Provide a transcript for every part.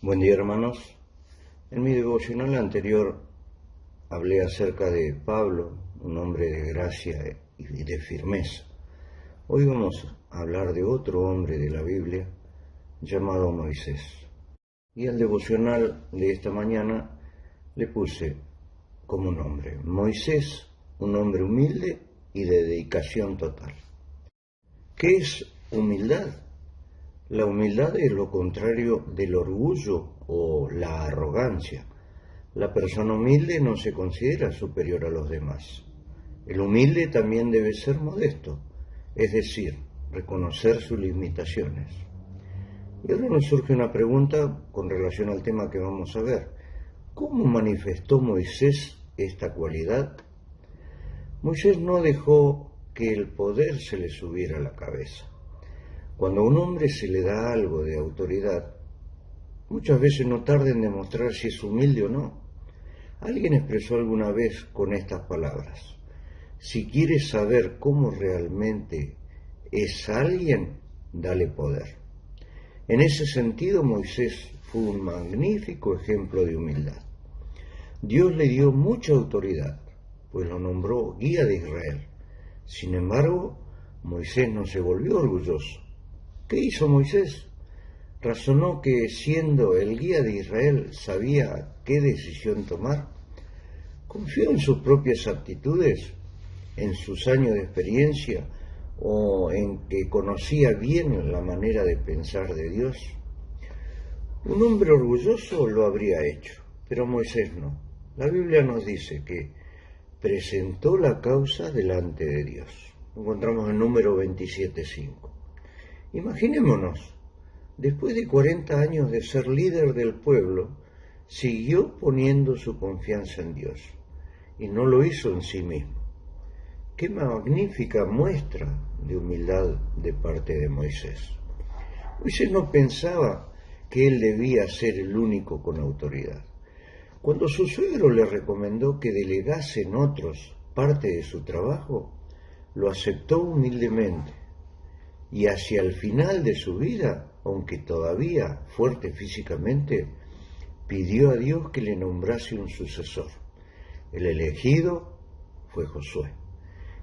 Buen día, hermanos. En mi devocional anterior hablé acerca de Pablo, un hombre de gracia y de firmeza. Hoy vamos a hablar de otro hombre de la Biblia llamado Moisés. Y al devocional de esta mañana le puse como nombre Moisés, un hombre humilde y de dedicación total. ¿Qué es humildad? La humildad es lo contrario del orgullo o la arrogancia. La persona humilde no se considera superior a los demás. El humilde también debe ser modesto, es decir, reconocer sus limitaciones. Y ahora nos surge una pregunta con relación al tema que vamos a ver. ¿Cómo manifestó Moisés esta cualidad? Moisés no dejó que el poder se le subiera a la cabeza. Cuando a un hombre se le da algo de autoridad, muchas veces no tarda en demostrar si es humilde o no. Alguien expresó alguna vez con estas palabras: si quieres saber cómo realmente es alguien, dale poder. En ese sentido, Moisés fue un magnífico ejemplo de humildad. Dios le dio mucha autoridad, pues lo nombró guía de Israel. Sin embargo, Moisés no se volvió orgulloso. ¿Qué hizo Moisés? Razonó que siendo el guía de Israel sabía qué decisión tomar. ¿Confió en sus propias aptitudes, en sus años de experiencia o en que conocía bien la manera de pensar de Dios? Un hombre orgulloso lo habría hecho, pero Moisés no. La Biblia nos dice que presentó la causa delante de Dios. Lo encontramos en Número 27:5. Imaginémonos, después de 40 años de ser líder del pueblo, siguió poniendo su confianza en Dios y no lo hizo en sí mismo. Qué magnífica muestra de humildad de parte de Moisés. Moisés no pensaba que él debía ser el único con autoridad. Cuando su suegro le recomendó que delegase en otros parte de su trabajo, lo aceptó humildemente. Y hacia el final de su vida, aunque todavía fuerte físicamente, pidió a Dios que le nombrase un sucesor. El elegido fue Josué.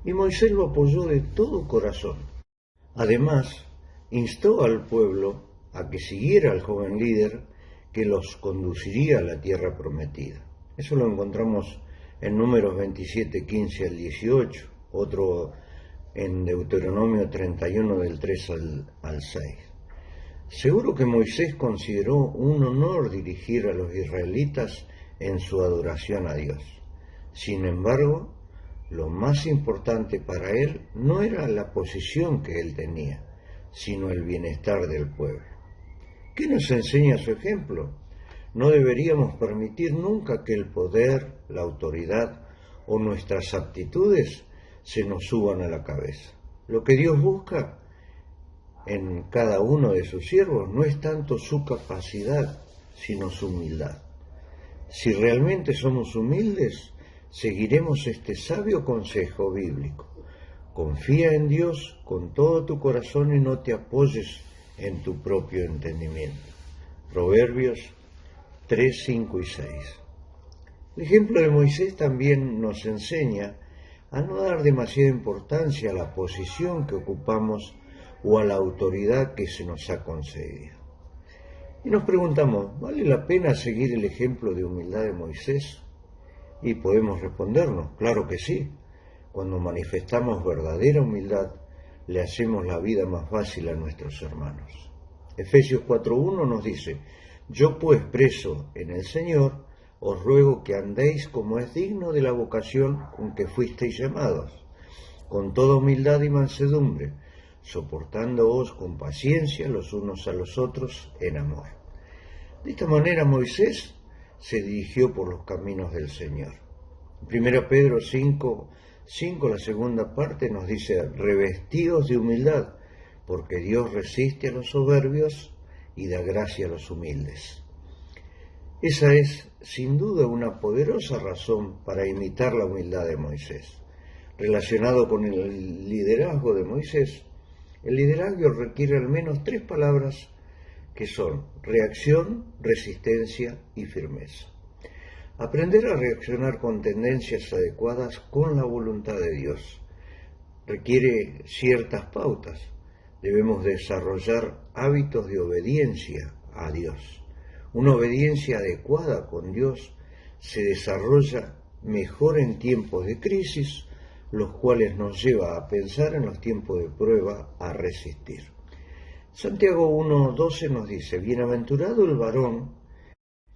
Y Moisés lo apoyó de todo corazón. Además, instó al pueblo a que siguiera al joven líder que los conduciría a la tierra prometida. Eso lo encontramos en Números 27:15 al 18, otro en Deuteronomio 31 del 3 al 6. Seguro que Moisés consideró un honor dirigir a los israelitas en su adoración a Dios. Sin embargo, lo más importante para él no era la posición que él tenía, sino el bienestar del pueblo. ¿Qué nos enseña su ejemplo? No deberíamos permitir nunca que el poder, la autoridad o nuestras aptitudes se nos suban a la cabeza. Lo que Dios busca en cada uno de sus siervos no es tanto su capacidad, sino su humildad. Si realmente somos humildes, seguiremos este sabio consejo bíblico. Confía en Dios con todo tu corazón y no te apoyes en tu propio entendimiento. Proverbios 3, 5 y 6. El ejemplo de Moisés también nos enseña a no dar demasiada importancia a la posición que ocupamos o a la autoridad que se nos ha concedido. Y nos preguntamos, ¿vale la pena seguir el ejemplo de humildad de Moisés? Y podemos respondernos, claro que sí. Cuando manifestamos verdadera humildad, le hacemos la vida más fácil a nuestros hermanos. Efesios 4:1 nos dice: yo pues preso en el Señor, os ruego que andéis como es digno de la vocación con que fuisteis llamados, con toda humildad y mansedumbre, soportándoos con paciencia los unos a los otros en amor. De esta manera Moisés se dirigió por los caminos del Señor. En 1 Pedro 5:5, la segunda parte, nos dice: revestíos de humildad, porque Dios resiste a los soberbios y da gracia a los humildes. Esa es, sin duda, una poderosa razón para imitar la humildad de Moisés. Relacionado con el liderazgo de Moisés, el liderazgo requiere al menos 3 palabras que son reacción, resistencia y firmeza. Aprender a reaccionar con tendencias adecuadas con la voluntad de Dios requiere ciertas pautas. Debemos desarrollar hábitos de obediencia a Dios. Una obediencia adecuada con Dios se desarrolla mejor en tiempos de crisis, los cuales nos lleva a pensar en los tiempos de prueba, a resistir. Santiago 1:12 nos dice: bienaventurado el varón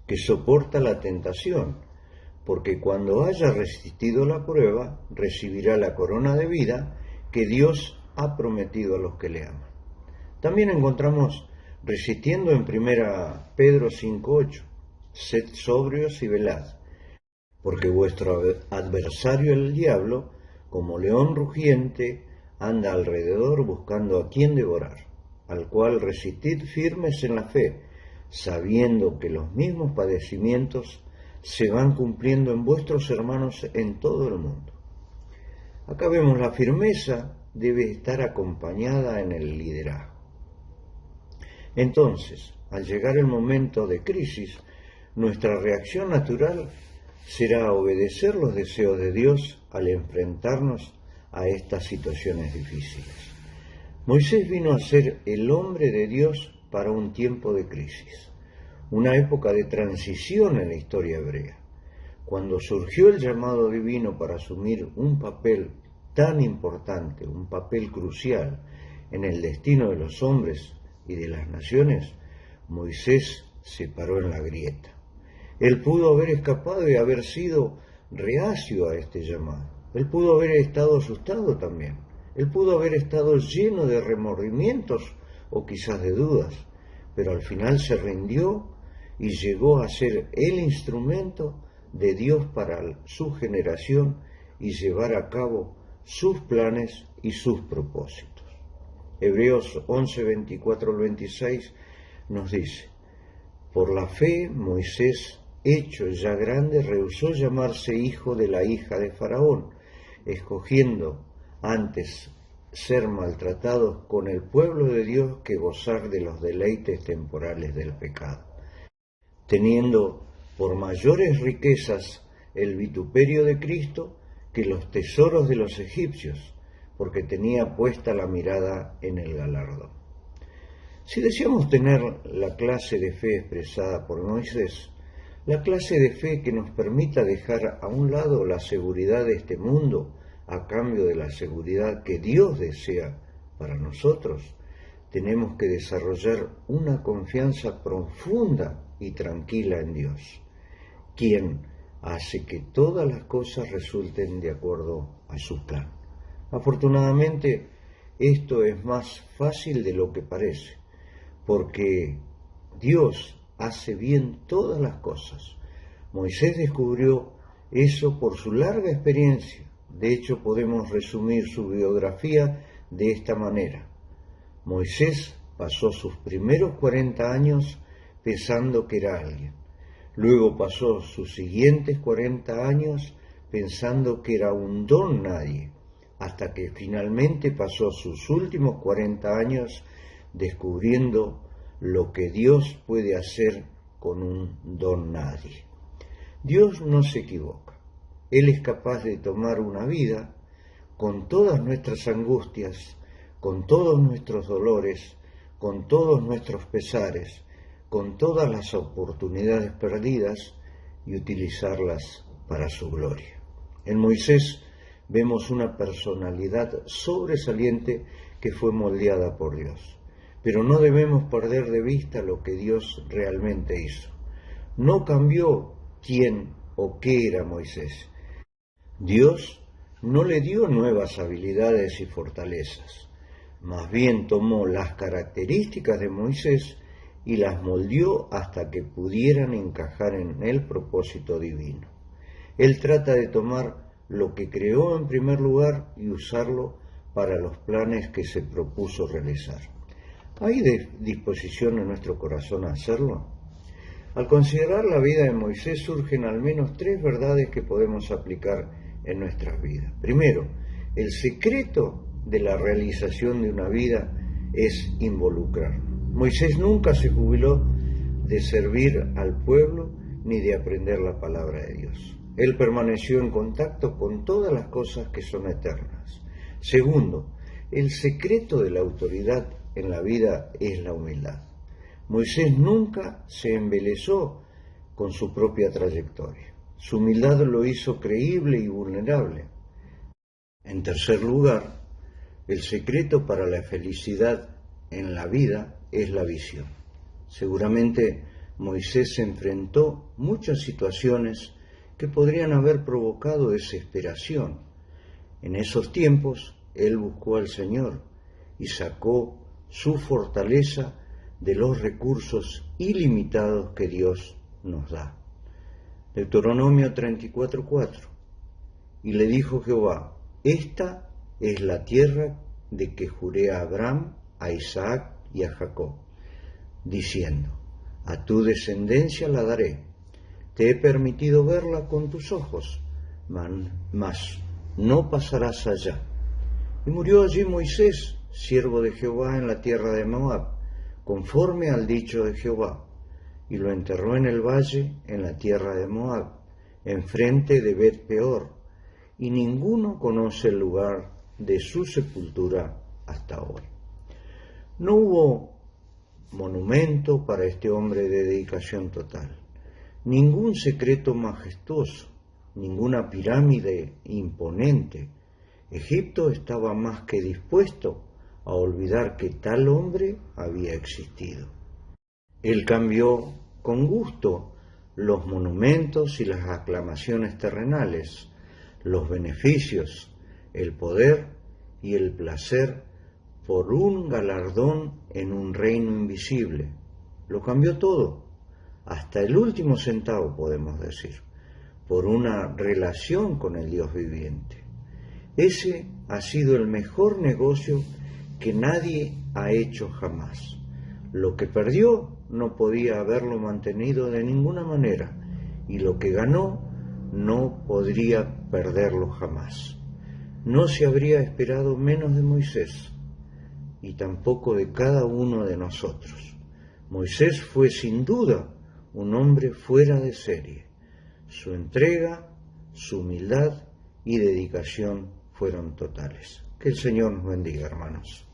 que soporta la tentación, porque cuando haya resistido la prueba, recibirá la corona de vida que Dios ha prometido a los que le aman. También encontramos resistiendo en 1 Pedro 5:8, sed sobrios y velad, porque vuestro adversario el diablo, como león rugiente, anda alrededor buscando a quien devorar, al cual resistid firmes en la fe, sabiendo que los mismos padecimientos se van cumpliendo en vuestros hermanos en todo el mundo. Acá vemos la firmeza debe estar acompañada en el liderazgo. Entonces, al llegar el momento de crisis, nuestra reacción natural será obedecer los deseos de Dios al enfrentarnos a estas situaciones difíciles. Moisés vino a ser el hombre de Dios para un tiempo de crisis, una época de transición en la historia hebrea. Cuando surgió el llamado divino para asumir un papel tan importante, un papel crucial en el destino de los hombres y de las naciones, Moisés se paró en la grieta. Él pudo haber escapado y haber sido reacio a este llamado. Él pudo haber estado asustado también. Él pudo haber estado lleno de remordimientos o quizás de dudas, pero al final se rindió y llegó a ser el instrumento de Dios para su generación y llevar a cabo sus planes y sus propósitos. Hebreos 11, 24 al 26 nos dice: por la fe Moisés, hecho ya grande, rehusó llamarse hijo de la hija de Faraón, escogiendo antes ser maltratados con el pueblo de Dios que gozar de los deleites temporales del pecado, teniendo por mayores riquezas el vituperio de Cristo que los tesoros de los egipcios, porque tenía puesta la mirada en el galardón. Si deseamos tener la clase de fe expresada por Moisés, la clase de fe que nos permita dejar a un lado la seguridad de este mundo a cambio de la seguridad que Dios desea para nosotros, tenemos que desarrollar una confianza profunda y tranquila en Dios, quien hace que todas las cosas resulten de acuerdo a su plan. Afortunadamente, esto es más fácil de lo que parece, porque Dios hace bien todas las cosas. Moisés descubrió eso por su larga experiencia. De hecho, podemos resumir su biografía de esta manera. Moisés pasó sus primeros 40 años pensando que era alguien. Luego pasó sus siguientes 40 años pensando que era un don nadie, hasta que finalmente pasó sus últimos 40 años descubriendo lo que Dios puede hacer con un don nadie. Dios no se equivoca. Él es capaz de tomar una vida con todas nuestras angustias, con todos nuestros dolores, con todos nuestros pesares, con todas las oportunidades perdidas y utilizarlas para su gloria. En Moisés vemos una personalidad sobresaliente que fue moldeada por Dios. Pero no debemos perder de vista lo que Dios realmente hizo. No cambió quién o qué era Moisés. Dios no le dio nuevas habilidades y fortalezas. Más bien tomó las características de Moisés y las moldeó hasta que pudieran encajar en el propósito divino. Él trata de tomar lo que creó en primer lugar y usarlo para los planes que se propuso realizar. ¿Hay disposición en nuestro corazón a hacerlo? Al considerar la vida de Moisés surgen al menos 3 verdades que podemos aplicar en nuestras vidas. Primero, el secreto de la realización de una vida es involucrarnos. Moisés nunca se jubiló de servir al pueblo ni de aprender la palabra de Dios. Él permaneció en contacto con todas las cosas que son eternas. Segundo, el secreto de la autoridad en la vida es la humildad. Moisés nunca se embelesó con su propia trayectoria. Su humildad lo hizo creíble y vulnerable. En tercer lugar, el secreto para la felicidad en la vida es la visión. Seguramente Moisés se enfrentó muchas situaciones que podrían haber provocado desesperación. En esos tiempos, él buscó al Señor y sacó su fortaleza de los recursos ilimitados que Dios nos da. Deuteronomio 34:4. Y le dijo Jehová: esta es la tierra de que juré a Abraham, a Isaac y a Jacob, diciendo: a tu descendencia la daré. Te he permitido verla con tus ojos, mas no pasarás allá. Y murió allí Moisés, siervo de Jehová, en la tierra de Moab, conforme al dicho de Jehová, y lo enterró en el valle, en la tierra de Moab, enfrente de Bet-peor, y ninguno conoce el lugar de su sepultura hasta hoy. No hubo monumento para este hombre de dedicación total, ningún secreto majestuoso, ninguna pirámide imponente. Egipto estaba más que dispuesto a olvidar que tal hombre había existido. Él cambió con gusto los monumentos y las aclamaciones terrenales, los beneficios, el poder y el placer por un galardón en un reino invisible. Lo cambió todo, hasta el último centavo, podemos decir, por una relación con el Dios viviente. Ese ha sido el mejor negocio que nadie ha hecho jamás. Lo que perdió no podía haberlo mantenido de ninguna manera, y lo que ganó no podría perderlo jamás. No se habría esperado menos de Moisés, y tampoco de cada uno de nosotros. Moisés fue sin duda un hombre fuera de serie. Su entrega, su humildad y dedicación fueron totales. Que el Señor nos bendiga, hermanos.